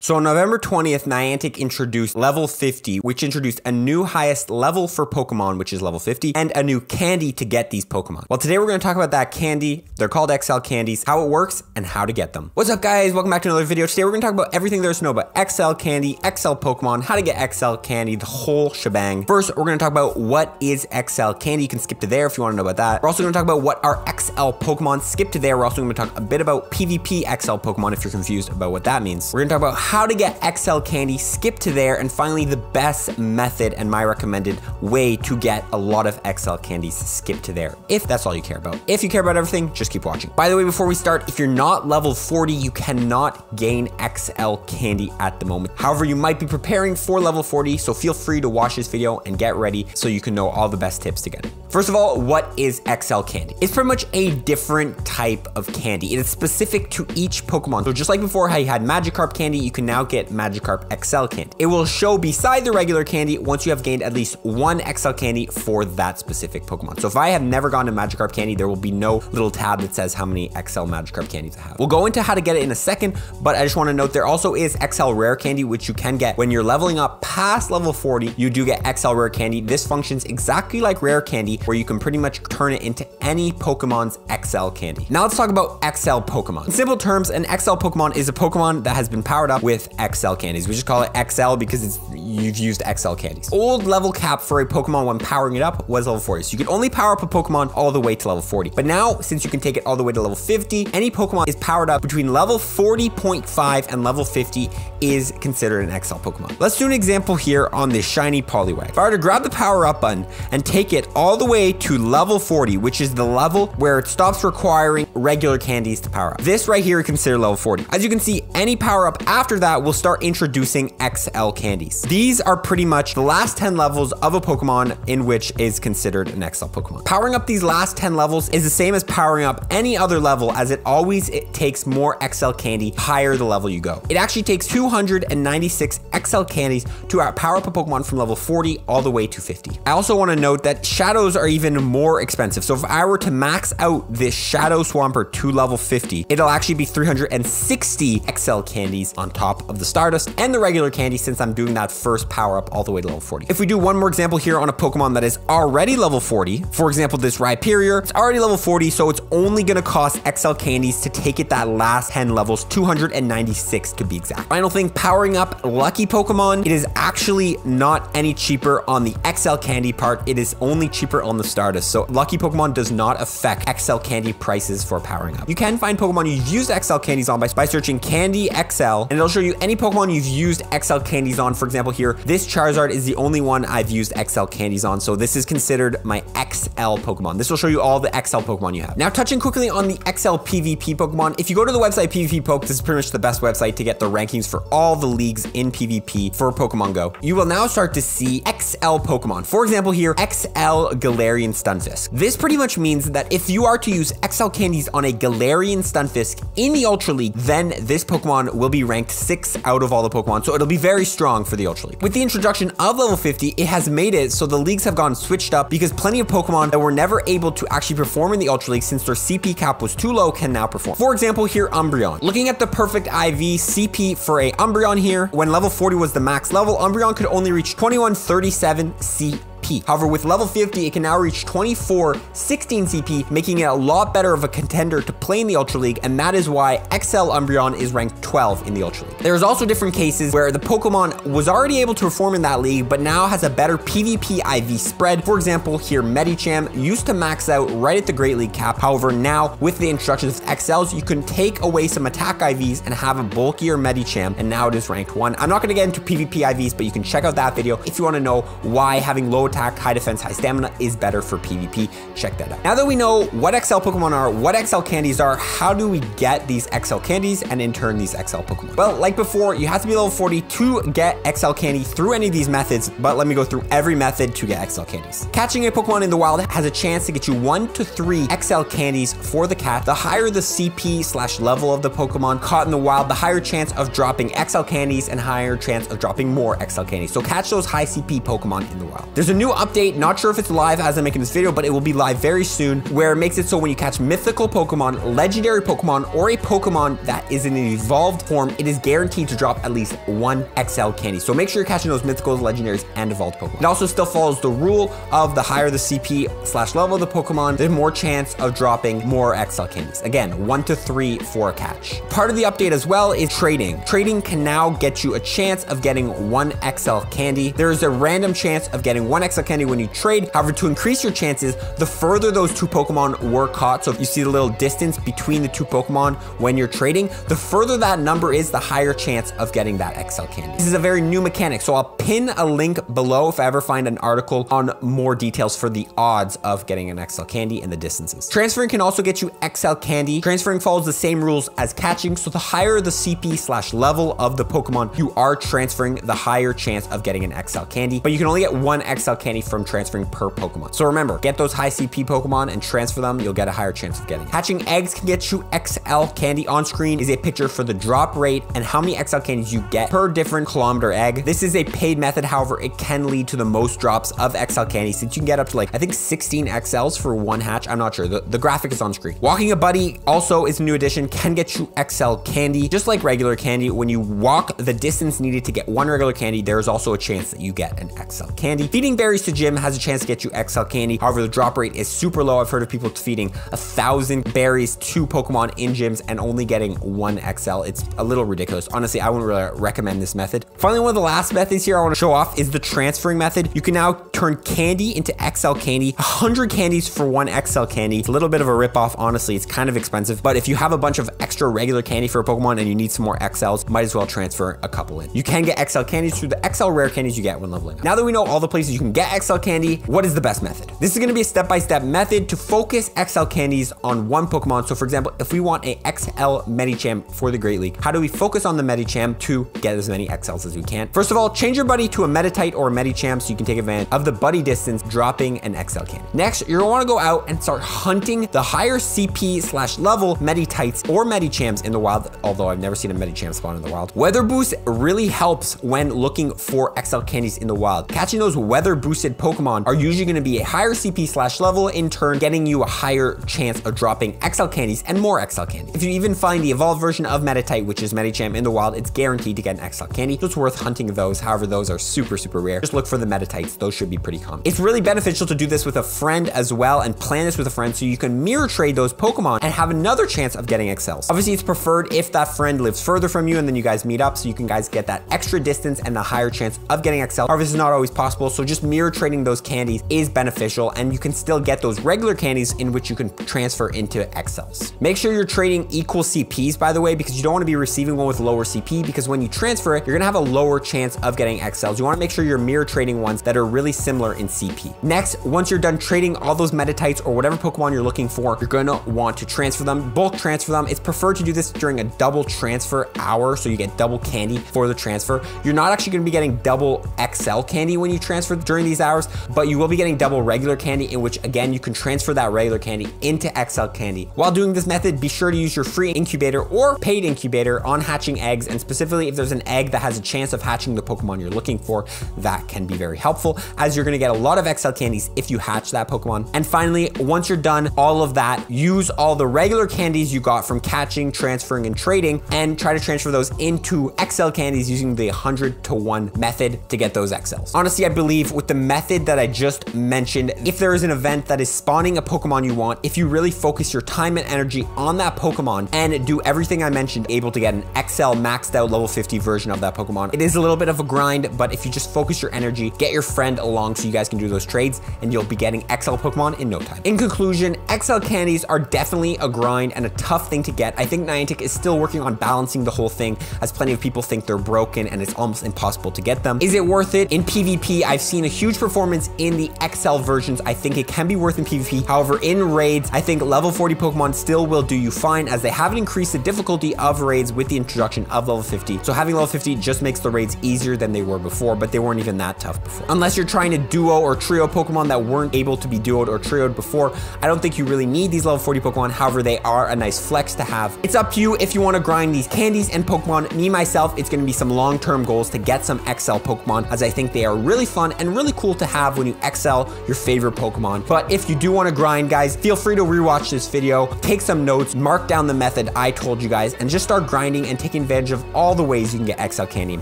So on November 20th, Niantic introduced level 50, which introduced a new highest level for Pokemon, which is level 50, and a new candy to get these Pokemon. Well, today we're going to talk about that candy. They're called XL candies, how it works, and how to get them. What's up, guys? Welcome back to another video. Today we're going to talk about everything there is to know about XL candy, XL Pokemon, how to get XL candy, the whole shebang. First, we're going to talk about what is XL candy. You can skip to there if you want to know about that. We're also going to talk about what are XL Pokemon. Skip to there. We're also going to talk a bit about PvP XL Pokemon if you're confused about what that means. We're going to talk about how to get XL candy. Skip to there. And finally, the best method and my recommended way to get a lot of XL candies. Skip to there if that's all you care about. If you care about everything, just keep watching. By the way, before we start, if you're not level 40, you cannot gain XL candy at the moment. However, you might be preparing for level 40, so feel free to watch this video and get ready so you can know all the best tips to get it. First of all, what is XL candy? It's pretty much a different type of candy. It is specific to each Pokemon. So just like before how you had Magikarp candy, you can now get Magikarp XL candy. It will show beside the regular candy once you have gained at least one XL candy for that specific Pokemon. So if I have never gotten a Magikarp candy, there will be no little tab that says how many XL Magikarp candies I have. We'll go into how to get it in a second, but I just want to note there also is XL rare candy, which you can get when you're leveling up past level 40. You do get XL rare candy. This functions exactly like rare candy, where you can pretty much turn it into any Pokemon's XL candy. Now let's talk about XL Pokemon. In simple terms, an XL Pokemon is a Pokemon that has been powered up with XL candies. We just call it XL because you've used XL candies. Old level cap for a Pokemon when powering it up was level 40. So you could only power up a Pokemon all the way to level 40. But now, since you can take it all the way to level 50, any Pokemon is powered up between level 40.5 and level 50 is considered an XL Pokemon. Let's do an example here on this shiny Poliwag. If I were to grab the power up button and take it all the way to level 40, which is the level where it stops requiring regular candies to power up. This right here is considered level 40. As you can see, any power up after that will start introducing XL candies. These are pretty much the last 10 levels of a Pokemon in which is considered an XL Pokemon. Powering up these last 10 levels is the same as powering up any other level, as it takes more XL candy higher the level you go. It actually takes 296 XL candies to power up a Pokemon from level 40 all the way to 50. I also want to note that shadows are even more expensive. So if I were to max out this Shadow Swampert to level 50, it'll actually be 360 XL candies on top of the Stardust and the regular candy, since I'm doing that first power up all the way to level 40. If we do one more example here on a Pokemon that is already level 40, for example, this Rhyperior, it's already level 40, so it's only going to cost XL candies to take it that last 10 levels, 296 to be exact. Final thing, powering up Lucky Pokemon, it is actually not any cheaper on the XL candy part. It is only cheaper on the Stardust. So Lucky Pokemon does not affect XL candy prices for powering up. You can find Pokemon you've used XL candies on by searching Candy XL, and it'll show you any Pokemon you've used XL candies on. For example, here, this Charizard is the only one I've used XL candies on. So this is considered my XL Pokemon. This will show you all the XL Pokemon you have. Now, touching quickly on the XL PvP Pokemon, if you go to the website PvP Poke, this is pretty much the best website to get the rankings for all the leagues in PvP for Pokemon Go. You will now start to see XL Pokemon. For example, here, XL Galarian Stunfisk. This pretty much means that if you are to use XL candies on a Galarian Stunfisk in the Ultra League, then this Pokemon will be ranked 6 out of all the Pokemon. So it'll be very strong for the Ultra League. With the introduction of level 50, it has made it so the leagues have gone switched up, because plenty of Pokemon that were never able to actually perform in the Ultra League since their CP cap was too low can now perform. For example, here, Umbreon. Looking at the perfect IV CP for a Umbreon here, when level 40 was the max level, Umbreon could only reach 2137 CP. However, with level 50, it can now reach 2416 CP, making it a lot better of a contender to play in the Ultra League, and that is why XL Umbreon is ranked 12 in the Ultra League. There's also different cases where the Pokemon was already able to perform in that league, but now has a better PvP IV spread. For example, here, Medicham used to max out right at the Great League cap. However, now with the introduction of XLs, you can take away some attack IVs and have a bulkier Medicham, and now it is ranked 1. I'm not going to get into PvP IVs, but you can check out that video if you want to know why having low attack, high defense, high stamina is better for PvP. Check that out. Now that we know what XL Pokemon are, what XL candies are, how do we get these XL candies and in turn these XL Pokemon? Well, like before, you have to be level 40 to get XL candy through any of these methods, but let me go through every method to get XL candies. Catching a Pokemon in the wild has a chance to get you 1 to 3 XL candies for the cat. The higher the CP/level of the Pokemon caught in the wild, the higher chance of dropping XL candies and higher chance of dropping more XL candies. So catch those high CP Pokemon in the wild. There's a new new update, not sure if it's live as I'm making this video, but it will be live very soon, where it makes it so when you catch mythical Pokemon, legendary Pokemon, or a Pokemon that is in an evolved form, it is guaranteed to drop at least one XL candy. So make sure you're catching those mythicals, legendaries, and evolved Pokemon. It also still follows the rule of the higher the CP/level of the Pokemon, the more chance of dropping more XL candies. Again, 1 to 3 for a catch. Part of the update as well is trading. Trading can now get you a chance of getting 1 XL candy. There is a random chance of getting 1 XL candy when you trade. However, to increase your chances, the further those 2 Pokemon were caught, so if you see the little distance between the 2 Pokemon when you're trading, the further that number is, the higher chance of getting that XL candy. This is a very new mechanic, so I'll pin a link below if I ever find an article on more details for the odds of getting an XL candy and the distances. Transferring can also get you XL candy. Transferring follows the same rules as catching, so the higher the CP/level of the Pokemon you are transferring, the higher chance of getting an XL candy, but you can only get 1 XL candy from transferring per Pokemon. So remember, get those high CP Pokemon and transfer them, you'll get a higher chance of getting it. Hatching eggs can get you XL candy. On screen is a picture for the drop rate and how many XL candies you get per different kilometer egg. This is a paid method, however, it can lead to the most drops of XL candy since you can get up to like, I think 16 XLs for 1 hatch. I'm not sure, the graphic is on screen. Walking a buddy also is a new addition, can get you XL candy. Just like regular candy, when you walk the distance needed to get 1 regular candy, there's also a chance that you get an XL candy. Feeding berries to gym has a chance to get you XL candy. However, the drop rate is super low. I've heard of people feeding 1,000 berries to Pokemon in gyms and only getting 1 XL. It's a little ridiculous. Honestly, I wouldn't really recommend this method. Finally, one of the last methods here I want to show off is the transferring method. You can now turn candy into XL candy. 100 candies for 1 XL candy. It's a little bit of a ripoff, honestly. It's kind of expensive, but if you have a bunch of extra regular candy for a Pokemon and you need some more XLs, might as well transfer a couple in. You can get XL candies through the XL rare candies you get when leveling up. Now that we know all the places you can get XL candy, what is the best method? This is going to be a step-by-step method to focus XL candies on 1 Pokemon. So for example, if we want a XL Medicham for the Great League, how do we focus on the Medicham to get as many XLs as we can? First of all, change your buddy to a Meditite or a Medicham so you can take advantage of the buddy distance dropping an XL candy. Next, you're going to want to go out and start hunting the higher CP/level Meditites or Medichams in the wild, although I've never seen a Medicham spawn in the wild. Weather boost really helps when looking for XL candies in the wild. Catching those weather boosted Pokemon are usually going to be a higher CP/level, in turn getting you a higher chance of dropping XL candies and more XL candies. If you even find the evolved version of Meditite, which is Medicham in the wild, it's guaranteed to get an XL candy, so it's worth hunting those. However, those are super rare. Just look for the Meditites. Those should be pretty common. It's really beneficial to do this with a friend as well and plan this with a friend so you can mirror trade those Pokemon and have another chance of getting XLs. Obviously, it's preferred if that friend lives further from you and then you guys meet up so you can guys get that extra distance and the higher chance of getting XL. However, this is not always possible, so just mirror trading those candies is beneficial and you can still get those regular candies in which you can transfer into XLs. Make sure you're trading equal CPs, by the way, because you don't want to be receiving one with lower CP, because when you transfer it, you're gonna have a lower chance of getting XLs. You want to make sure you're mirror trading ones that are really similar in CP. Next, once you're done trading all those Meditites or whatever Pokemon you're looking for, you're gonna want to transfer them, bulk transfer them. It's preferred to do this during a double transfer hour, so you get double candy for the transfer. You're not actually gonna be getting double XL candy when you transfer during these hours, but you will be getting double regular candy, in which again, you can transfer that regular candy into XL candy. While doing this method, be sure to use your free incubator or paid incubator on hatching eggs, and specifically if there's an egg that has a chance of hatching the Pokemon you're looking for, that can be very helpful, as you're gonna get a lot of XL candies if you hatch that Pokemon. And finally, once you're done all of that, use all the regular candies you got from catching, transferring, and trading, and try to transfer those into XL candies using the 100 to 1 method to get those XLs. Honestly, I believe with the method that I just mentioned, if there is an event that is spawning a Pokemon you want, if you really focus your time and energy on that Pokemon and do everything I mentioned, able to get an XL maxed out level 50 version of that Pokemon. It is a little bit of a grind, but if you just focus your energy, get your friend along so you guys can do those trades, and you'll be getting XL Pokemon in no time. In conclusion, XL candies are definitely a grind and a tough thing to get. I think Niantic is still working on balancing the whole thing, as plenty of people think they're broken and it's almost impossible to get them. Is it worth it? In PvP, I've seen a huge performance in the XL versions. I think it can be worth in PvP. However, in raids, I think level 40 Pokemon still will do you fine, as they haven't increased the difficulty of raids with the introduction of level 50. So having level 50 just makes the raids easier than they were before, but they weren't even that tough before. Unless you're trying to duo or trio Pokemon that weren't able to be duoed or trioed before, I don't think you really need these level 40 Pokemon. However, they are a nice flex to have. It's up to you if you want to grind these candies and Pokemon. Me, myself, it's going to be some long-term goals to get some XL Pokemon, as I think they are really fun and really cool to have when you XL your favorite Pokemon. But if you do want to grind, guys, feel free to rewatch this video, take some notes, mark down the method I told you guys, and just start grinding and taking advantage of all the ways you can get XL candy in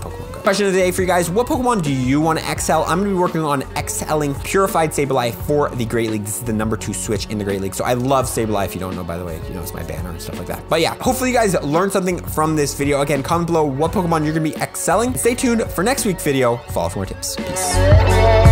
Pokemon Go. Question of the day for you guys, what Pokemon do you want to XL? I'm going to be working on XLing Purified Sableye for the Great League. This is the #2 switch in the Great League. So I love Sableye. If you don't know, by the way, you know, it's my banner and stuff like that. But yeah, hopefully you guys learned something from this video. Again, comment below what Pokemon you're going to be excelling. Stay tuned for next week's video. Follow for more tips. Peace.